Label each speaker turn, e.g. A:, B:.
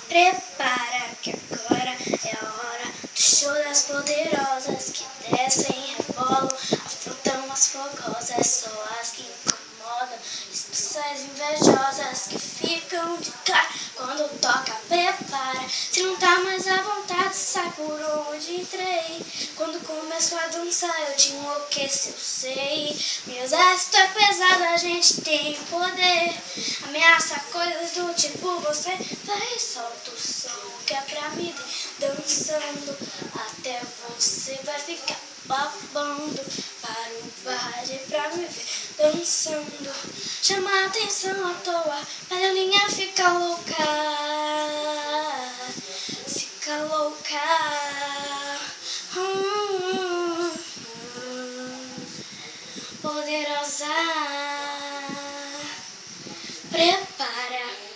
A: Prepara que agora é a hora do show das poderosas que descem e rebolam, afrontam as fogosas, só as que incomodam, expulsões invejosas que ficam de cara quando toca. Prepara, se não tá mais à vontade, sai por onde entrei. Quando começo a dançar eu te enlouqueço, eu sei. Meu exército é pesado, a gente tem poder. Ameaça coisas do tipo, você vai, solta o som que é pra me ver dançando. Até você vai ficar babando para o baile pra me ver dançando. Chama a atenção à toa, para a linha fica louca. Fica louca. Poderosa. Prepara.